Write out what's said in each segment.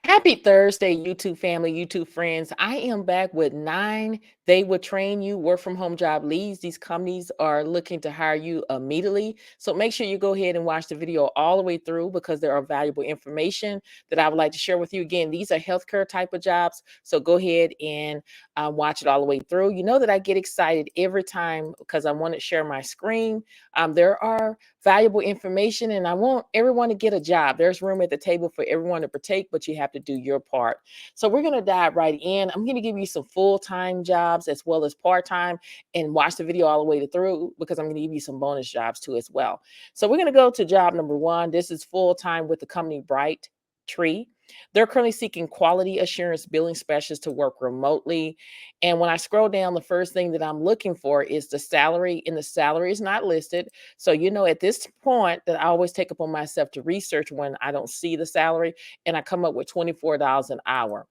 Happy Thursday, YouTube family, YouTube friends. I am back with 9 They Will Train You work from home job leads. These companies are looking to hire you immediately. So make sure you go ahead and watch the video all the way through because there are valuable information that I would like to share with you. Again, these are healthcare type of jobs. So go ahead and watch it all the way through. You know that I get excited every time because I want to share my screen. There are valuable information and I want everyone to get a job. There's room at the table for everyone to partake, but you have to do your part. So we're going to dive right in. I'm going to give you some full-time jobs as well as part-time and watch the video all the way through because I'm going to give you some bonus jobs too as well. So we're going to go to job number 1. This is full-time with the company Bright Tree. They're currently seeking quality assurance billing specialists to work remotely. And when I scroll down, the first thing that I'm looking for is the salary, and the salary is not listed. So, at this point that I always take upon myself to research when I don't see the salary, and I come up with $24 an hour.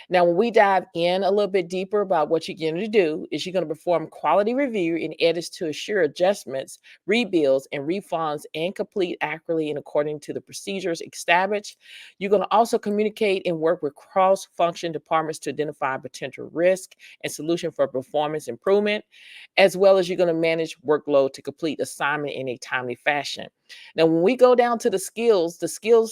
Now, when we dive in a little bit deeper about what you're going to do, is you're going to perform quality review and edits to assure adjustments, rebills, and refunds and complete accurately and according to the procedures established. You're going to also communicate and work with cross-function departments to identify potential risk and solution for performance improvement, as well as you're going to manage workload to complete assignment in a timely fashion. Now, when we go down to the skills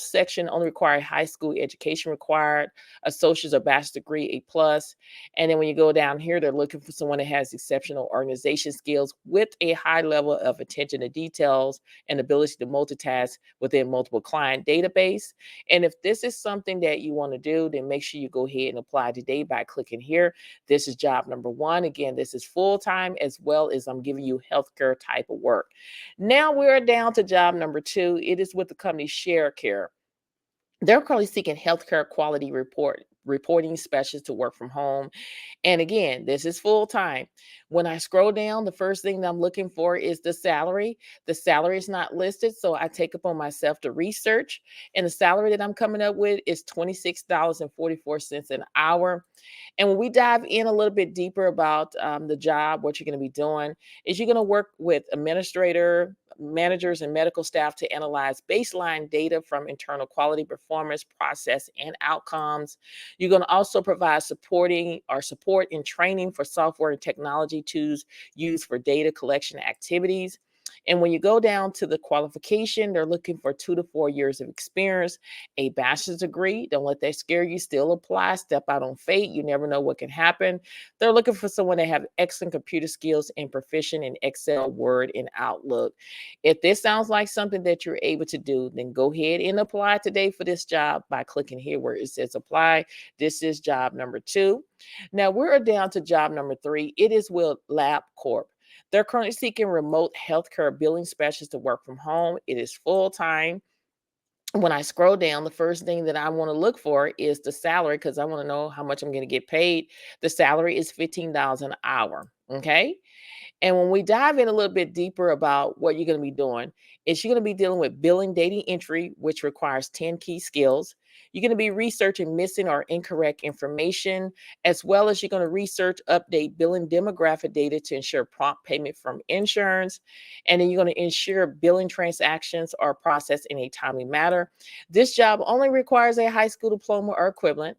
section only require high school education required, associate's or bachelor's degree, a plus. And then when you go down here, they're looking for someone that has exceptional organization skills with a high level of attention to details and ability to multitask within multiple client database. And if this is something that you want to do, then make sure you go ahead and apply today by clicking here. This is job number 1. Again, this is full-time as well as I'm giving you healthcare type of work. Now we're down to job number 2. It is with the company ShareCare. They're currently seeking healthcare quality reporting specialists to work from home. And again, this is full time. When I scroll down, the first thing that I'm looking for is the salary. The salary is not listed, so I take upon myself to research. And the salary that I'm coming up with is $26.44 an hour. And when we dive in a little bit deeper about the job, what you're going to be doing is you're going to work with administrator, managers, and medical staff to analyze baseline data from internal quality performance, process, and outcomes. You're going to also provide support and training for software and technology tools used for data collection activities. And when you go down to the qualification, they're looking for 2 to 4 years of experience, a bachelor's degree. Don't let that scare you. Still apply. Step out on faith. You never know what can happen. They're looking for someone that have excellent computer skills and proficient in Excel, Word, and Outlook. If this sounds like something that you're able to do, then go ahead and apply today for this job by clicking here where it says apply. This is job number 2. Now we're down to job number 3. It is with Labcorp. They're currently seeking remote healthcare billing specialists to work from home. It is full time. When I scroll down, the first thing that I want to look for is the salary because I want to know how much I'm going to get paid. The salary is $15 an hour. Okay. And when we dive in a little bit deeper about what you're going to be doing, is you're going to be dealing with billing data entry, which requires 10 key skills. You're going to be researching missing or incorrect information, as well as you're going to research, update billing demographic data to ensure prompt payment from insurance. And then you're going to ensure billing transactions are processed in a timely manner. This job only requires a high school diploma or equivalent.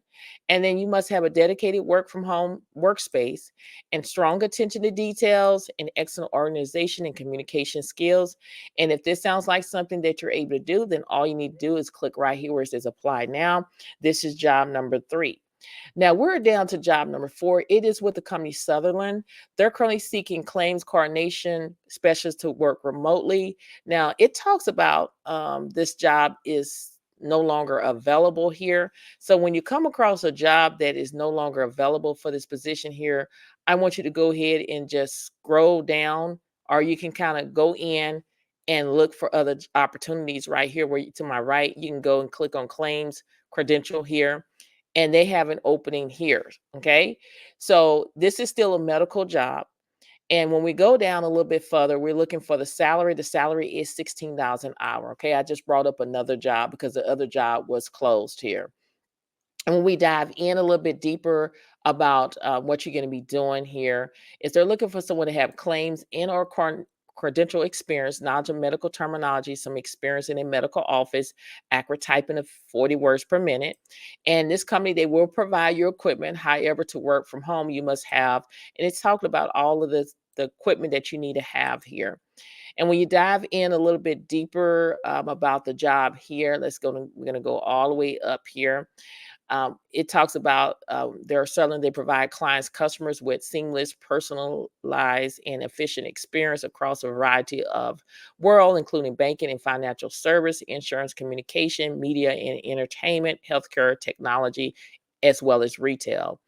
And then you must have a dedicated work from home workspace and strong attention to details and excellent organization and communication skills. And if this sounds like something that you're able to do, then all you need to do is click right here where it says apply now. This is job number 3. Now we're down to job number 4. It is with the company Sutherland. They're currently seeking claims coordination specialists to work remotely. Now it talks about this job is no longer available here. So when you come across a job that is no longer available for this position here, I want you to go ahead and just scroll down, or you can kind of go in and look for other opportunities right here where to my right, you can go and click on claims credential here and they have an opening here. Okay. So this is still a medical job. And when we go down a little bit further, we're looking for the salary. The salary is $16 an hour. Okay. I just brought up another job because the other job was closed here. And when we dive in a little bit deeper about what you're going to be doing here, is they're looking for someone to have claims in or credential experience, knowledge of medical terminology, some experience in a medical office, accurate typing of 40 words per minute. And this company, they will provide your equipment. However, to work from home, you must have, and it's talking about all of the equipment that you need to have here. And when you dive in a little bit deeper about the job here, we're going to go all the way up here. It talks about they're selling, they provide clients, customers with seamless, personalized, and efficient experience across a variety of world, including banking and financial service, insurance, communication, media and entertainment, healthcare, technology, as well as retail.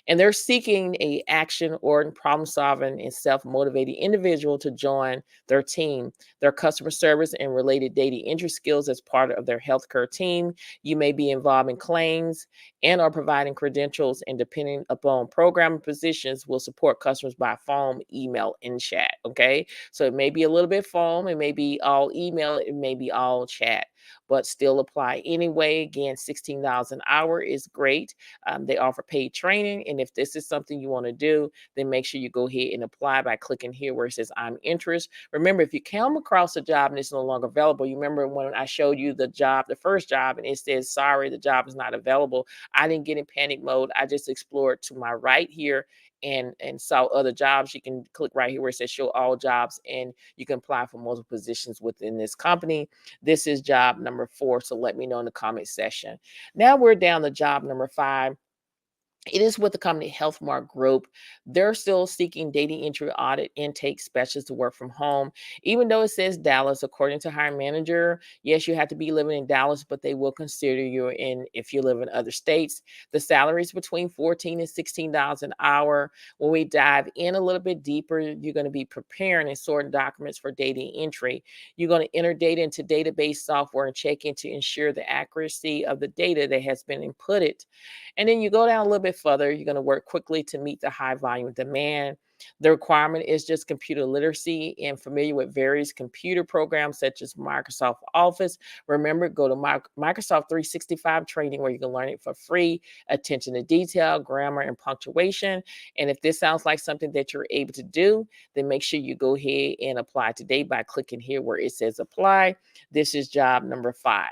And they're seeking a action or problem solving and self-motivated individual to join their team. Their customer service and related data entry skills as part of their healthcare team. You may be involved in claims and are providing credentials, and depending upon programming positions will support customers by phone, email, and chat. Okay. So it may be a little bit phone, it may be all email, it may be all chat, but still apply anyway. Again, $16 an hour is great. They offer paid training. And if this is something you want to do, then make sure you go ahead and apply by clicking here where it says I'm interested. Remember, if you come across a job and it's no longer available, you remember when I showed you the job, the first job, and it says, sorry, the job is not available. I didn't get in panic mode. I just explored to my right here and saw other jobs. You can click right here where it says show all jobs, and you can apply for multiple positions within this company. This is job number 4. So let me know in the comment section. Now we're down to job number 5. It is with the company HealthMark Group. They're still seeking data entry audit intake specialists to work from home. Even though it says Dallas, according to hiring manager, yes, you have to be living in Dallas, but they will consider you in if you live in other states. The salary is between $14 and $16 an hour. When we dive in a little bit deeper, you're going to be preparing and sorting documents for data entry. You're going to enter data into database software and check in to ensure the accuracy of the data that has been inputted. And then you go down a little bit further, you're going to work quickly to meet the high volume demand. The requirement is just computer literacy and familiar with various computer programs such as Microsoft Office. Remember, go to Microsoft 365 training where you can learn it for free. Attention to detail, grammar, and punctuation. And if this sounds like something that you're able to do, then make sure you go ahead and apply today by clicking here where it says apply. This is job number 5.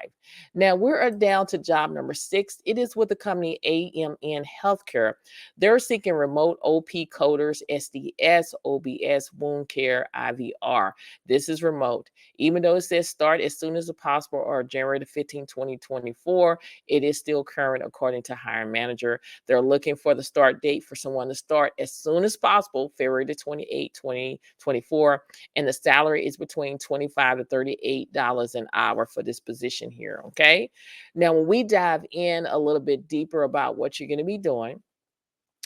Now we're down to job number 6. It is with the company AMN Healthcare. They're seeking remote OP coders, SDS, OBS, wound care, IVR. This is remote. Even though it says start as soon as possible or January the 15th, 2024, it is still current according to hiring manager. They're looking for the start date for someone to start as soon as possible, February the 28th, 2024. And the salary is between $25 to $38 an hour for this position here. Okay. Now, when we dive in a little bit deeper about what you're going to be doing,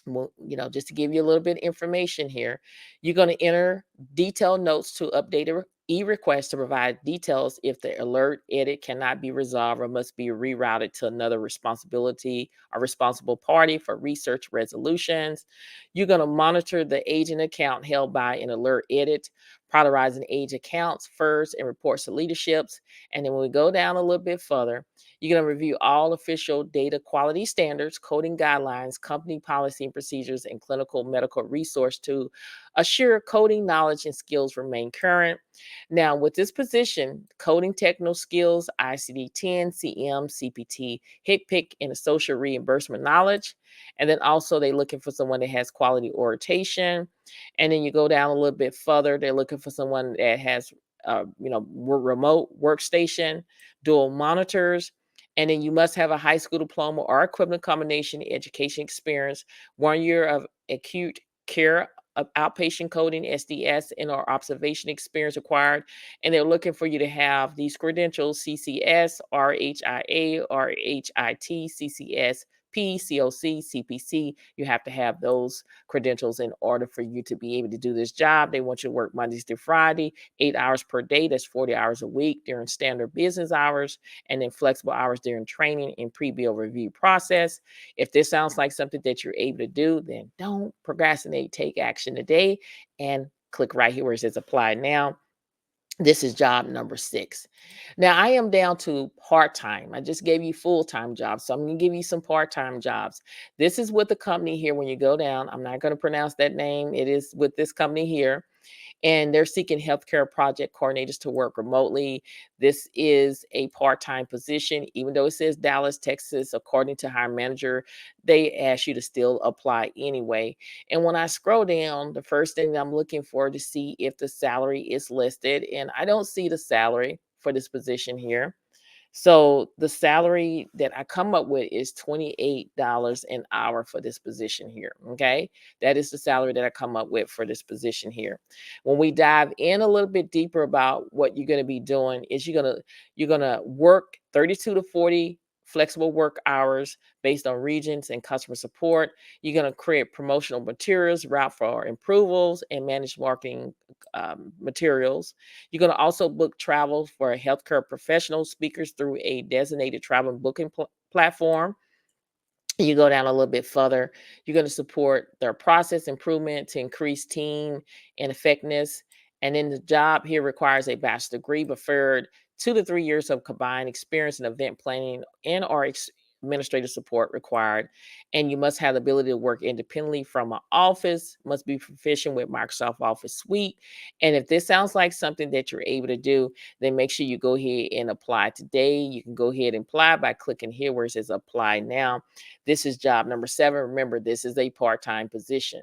well, just to give you a little bit of information here, you're going to enter detailed notes to update a e-request to provide details if the alert edit cannot be resolved or must be rerouted to another responsibility or responsible party for research resolutions. You're going to monitor the agent account held by an alert edit, prioritizing age accounts first and reports to leaderships. And then when we go down a little bit further, you're going to review all official data quality standards, coding guidelines, company policy and procedures, and clinical medical resource to assure coding knowledge and skills remain current. Now, with this position, coding technical skills, ICD-10, CM, CPT, HCPC, and social reimbursement knowledge. And then also they're looking for someone that has quality orientation. And then you go down a little bit further, they're looking for someone that has remote workstation, dual monitors, and then you must have a high school diploma or equivalent combination education experience, 1 year of acute care of outpatient coding, SDS, and or observation experience required. And they're looking for you to have these credentials: CCS, RHIA, RHIT, CCS, PCOC, CPC. You have to have those credentials in order for you to be able to do this job. They want you to work Mondays through Friday, 8 hours per day. That's 40 hours a week during standard business hours, and then flexible hours during training and pre-bill review process. If this sounds like something that you're able to do, then don't procrastinate. Take action today and click right here where it says apply now. This is job number 6. Now I am down to part-time. I just gave you full-time jobs, so I'm going to give you some part-time jobs. This is with the company here. When you go down, I'm not going to pronounce that name. It is with this company here. and they're seeking healthcare project coordinators to work remotely. This is a part-time position, even though it says Dallas, Texas. According to hiring manager, they ask you to still apply anyway. And when I scroll down, the first thing that I'm looking for to see if the salary is listed, and I don't see the salary for this position here. So the salary that I come up with is $28 an hour for this position here. Okay. That is the salary that I come up with for this position here. When we dive in a little bit deeper about what you're going to be doing is you're gonna work 32 to 40 flexible work hours based on regions and customer support. You're going to create promotional materials, route for approvals, and manage marketing materials. You're going to also book travel for healthcare professional speakers through a designated travel booking platform. You go down a little bit further, you're going to support their process improvement to increase team and effectiveness. And then the job here requires a bachelor's degree, preferred 2 to 3 years of combined experience in event planning and or administrative support required. And you must have the ability to work independently from an office, must be proficient with Microsoft Office Suite. And if this sounds like something that you're able to do, then make sure you go ahead and apply today. You can go ahead and apply by clicking here where it says apply now. This is job number 7. Remember, this is a part-time position.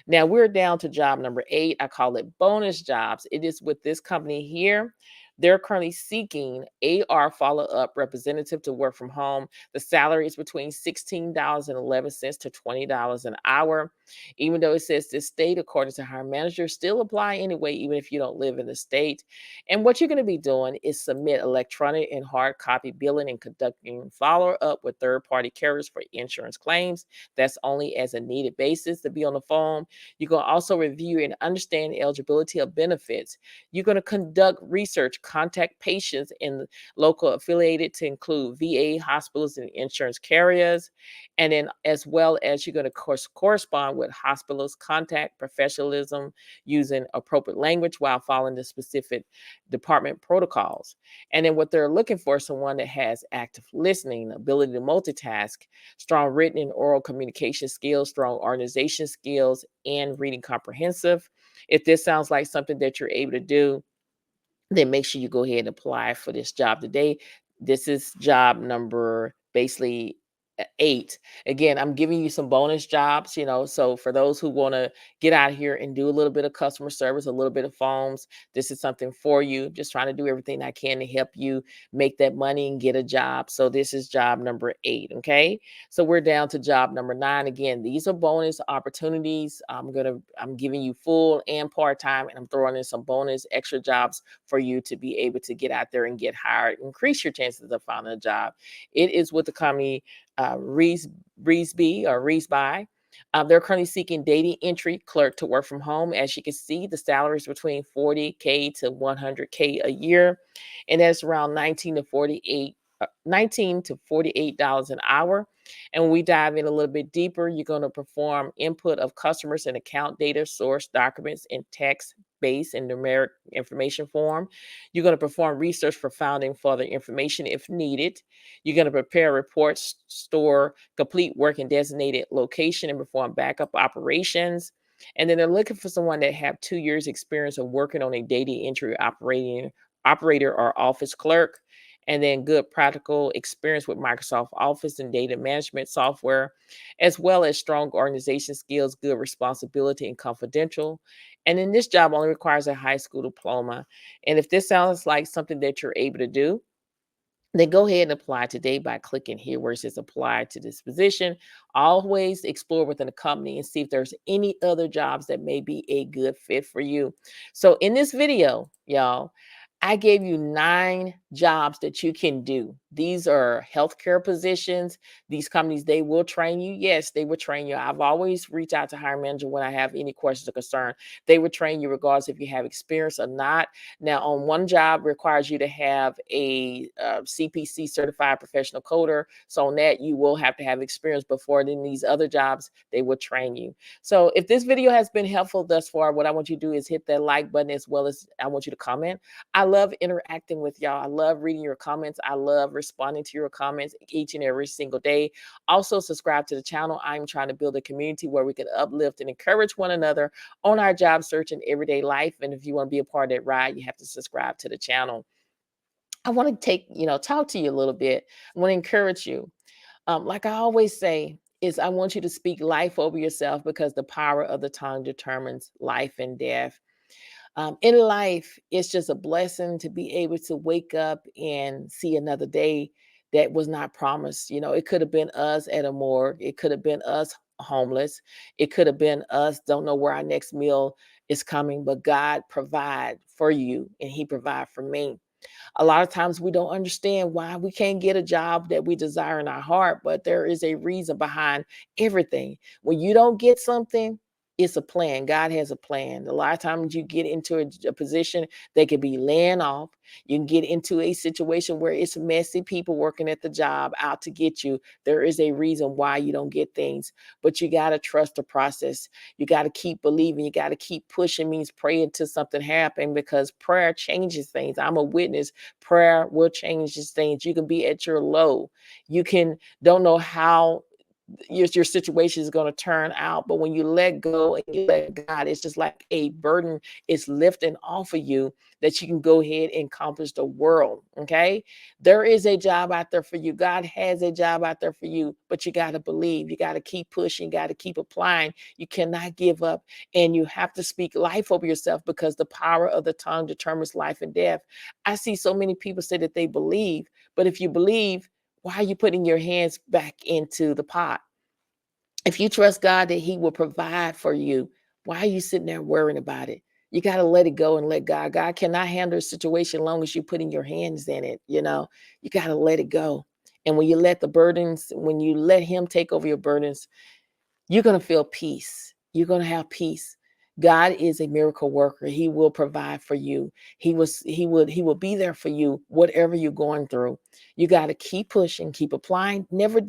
Now we're down to job number 8. I call it bonus jobs. It is with this company here. They're currently seeking AR follow-up representative to work from home. The salary is between $16.11 to $20 an hour. Even though it says this state, according to hiring manager, still apply anyway, even if you don't live in the state. And what you're going to be doing is submit electronic and hard copy billing and conducting follow-up with third-party carriers for insurance claims. That's only as a needed basis to be on the phone. You're going to also review and understand eligibility of benefits. You're going to conduct research, contact patients in local affiliated to include VA, hospitals, and insurance carriers. And then as well as you're going to correspond with hospitals, contact professionalism using appropriate language while following the specific department protocols. And then what they're looking for is someone that has active listening, ability to multitask, strong written and oral communication skills, strong organization skills, and reading comprehensive. If this sounds like something that you're able to do, then make sure you go ahead and apply for this job today. This is job number basically 8. Again, I'm giving you some bonus jobs, so for those who want to get out here and do a little bit of customer service, a little bit of phones, this is something for you. Just trying to do everything I can to help you make that money and get a job. So this is job number 8, okay? So we're down to job number 9. Again, these are bonus opportunities. I'm giving you full and part-time, and I'm throwing in some bonus extra jobs for you to be able to get out there and get hired, increase your chances of finding a job. It is with the company Reesby or Reesby. They're currently seeking data entry clerk to work from home. As you can see, the salary is between 40K to 100K a year, and that's around 19 to $48 an hour. And when we dive in a little bit deeper, you're going to perform input of customers and account data, source documents in text based and numeric information form. You're going to perform research for finding further information if needed. You're going to prepare reports, store complete work in designated location, and perform backup operations. And then they're looking for someone that have 2 years experience of working on a data entry operator or office clerk, and then good practical experience with Microsoft Office and data management software, as well as strong organization skills, good responsibility, and confidential. And then this job only requires a high school diploma. And if this sounds like something that you're able to do, then go ahead and apply today by clicking here where it says apply to this position. Always explore within the company and see if there's any other jobs that may be a good fit for you. So in this video, y'all, I gave you 9 jobs that you can do. These are healthcare positions. These companies, they will train you. Yes, they will train you. I've always reached out to hiring manager when I have any questions or concern. They will train you regardless if you have experience or not. Now, on one job requires you to have a CPC certified professional coder. So on that, you will have to have experience before. Then these other jobs, they will train you. So if this video has been helpful thus far, what I want you to do is hit that like button, as well as I want you to comment. I love interacting with y'all. I love reading your comments. I love responding to your comments each and every single day. Also, subscribe to the channel. I'm trying to build a community where we can uplift and encourage one another on our job search and everyday life. And if you want to be a part of that ride, you have to subscribe to the channel. I want to talk to you a little bit. I want to encourage you. Like I always say, is I want you to speak life over yourself because the power of the tongue determines life and death. In life, it's just a blessing to be able to wake up and see another day that was not promised. It could have been us at a morgue. It could have been us homeless. It could have been us don't know where our next meal is coming, but God provide for you and he provide for me. A lot of times we don't understand why we can't get a job that we desire in our heart, but there is a reason behind everything. When you don't get something, it's a plan. God has a plan. A lot of times you get into a position they could be laying off. You can get into a situation where it's messy people working at the job out to get you. There is a reason why you don't get things, but you got to trust the process. You got to keep believing. You got to keep pushing, means pray until something happens because prayer changes things. I'm a witness. Prayer will change these things. You can be at your low. You can don't know how your situation is going to turn out, but when you let go and you let God, it's just like a burden is lifting off of you that you can go ahead and accomplish the world. Okay, there is a job out there for you. God has a job out there for you, but you got to believe. You got to keep pushing. You got to keep applying. You cannot give up, and you have to speak life over yourself because the power of the tongue determines life and death. I see so many people say that they believe, but if you believe, why are you putting your hands back into the pot? If you trust God that he will provide for you, why are you sitting there worrying about it? You got to let it go and let God. God cannot handle a situation as long as you're putting your hands in it. You got to let it go. And when you let the burdens, when you let him take over your burdens, you're going to feel peace. You're going to have peace. God is a miracle worker. He will provide for you. He will be there for you, whatever you're going through. You got to keep pushing, keep applying. Never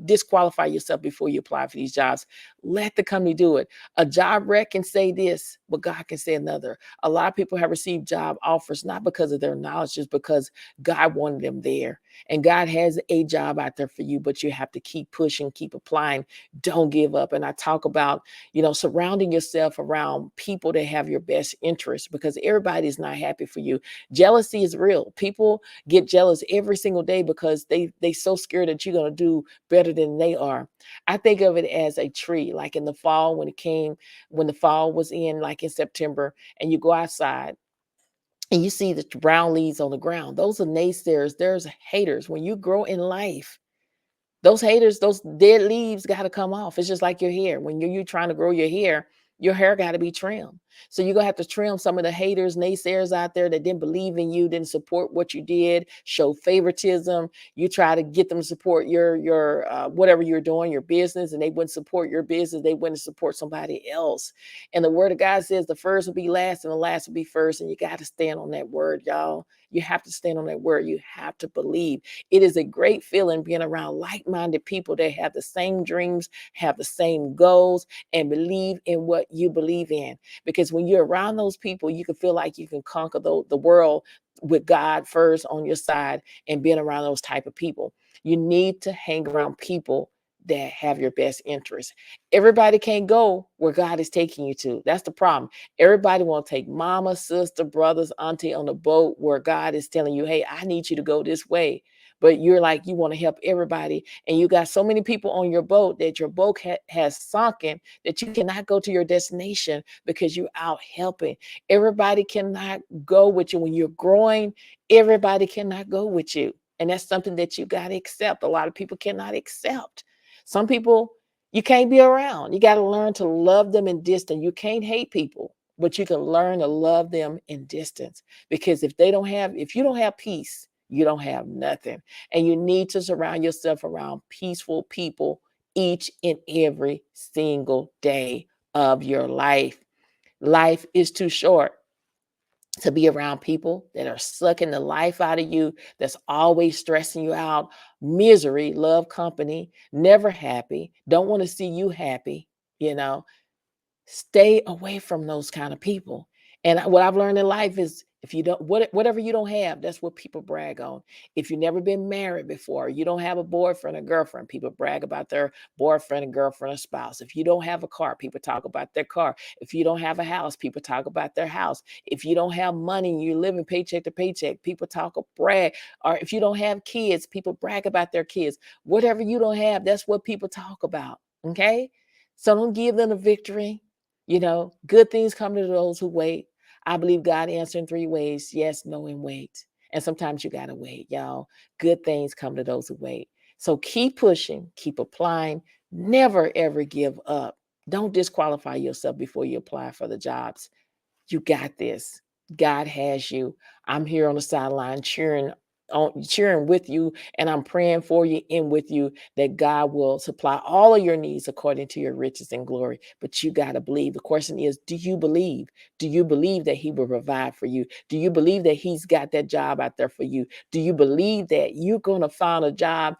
disqualify yourself before you apply for these jobs. Let the company do it. A job rec can say this, but God can say another. A lot of people have received job offers not because of their knowledge, just because God wanted them there. And God has a job out there for you, but you have to keep pushing, keep applying. Don't give up. And I talk about, surrounding yourself around people that have your best interest because everybody's not happy for you. Jealousy is real. People get jealous every single day because they so scared that you're going to do better than they are. I think of it as a tree, like in the fall when the fall was in, like in September, and you go outside and you see the brown leaves on the ground. Those are naysayers. There's haters. When you grow in life, those haters, those dead leaves got to come off. It's just like your hair. When you're trying to grow your hair got to be trimmed. So you're going to have to trim some of the haters, naysayers out there that didn't believe in you, didn't support what you did, show favoritism. You try to get them to support your whatever you're doing, your business, and they wouldn't support your business. They wouldn't support somebody else. And the word of God says the first will be last and the last will be first. And you got to stand on that word, y'all. You have to stand on that word. You have to believe. It is a great feeling being around like-minded people that have the same dreams, have the same goals, and believe in what you believe in. Because when you're around those people, you can feel like you can conquer the world with God first on your side and being around those type of people. You need to hang around people that have your best interest. Everybody can't go where God is taking you to. That's the problem. Everybody want to take mama, sister, brothers, auntie on the boat where God is telling you, hey, I need you to go this way. But you're like, you want to help everybody. And you got so many people on your boat that your boat has sunken that you cannot go to your destination because you're out helping. Everybody cannot go with you. When you're growing, everybody cannot go with you. And that's something that you got to accept. A lot of people cannot accept. Some people you can't be around. You got to learn to love them in distance. You can't hate people, but you can learn to love them in distance. Because if you don't have peace, you don't have nothing. And you need to surround yourself around peaceful people each and every single day of your life. Life is too short to be around people that are sucking the life out of you, that's always stressing you out, misery, love company, never happy, don't want to see you happy, you know. Stay away from those kind of people. And what I've learned in life is If you don't, whatever you don't have, that's what people brag on. If you've never been married before, you don't have a boyfriend or girlfriend, people brag about their boyfriend and girlfriend or spouse. If you don't have a car, people talk about their car. If you don't have a house, people talk about their house. If you don't have money and you're living paycheck to paycheck, people talk or brag. Or if you don't have kids, people brag about their kids. Whatever you don't have, that's what people talk about. Okay? So don't give them the victory. Good things come to those who wait. I believe God answers in three ways: yes, no, and wait. And sometimes you got to wait, y'all. Good things come to those who wait. So keep pushing, keep applying, never ever give up. Don't disqualify yourself before you apply for the jobs. You got this. God has you. I'm here on the sideline cheering with you, and I'm praying for you and with you that God will supply all of your needs according to your riches and glory. But you got to believe. The question is, do you believe? Do you believe that he will provide for you? Do you believe that he's got that job out there for you? Do you believe that you're going to find a job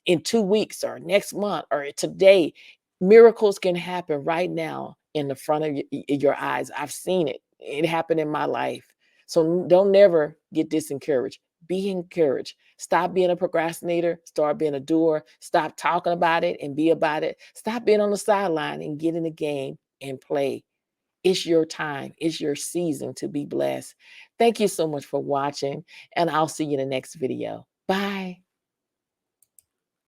in 2 weeks or next month or today? Miracles can happen right now in the front of your eyes. I've seen it. It happened in my life. So don't never get disencouraged. Be encouraged. Stop being a procrastinator. Start being a doer. Stop talking about it and be about it. Stop being on the sideline and get in the game and play. It's your time. It's your season to be blessed. Thank you so much for watching, and I'll see you in the next video. Bye.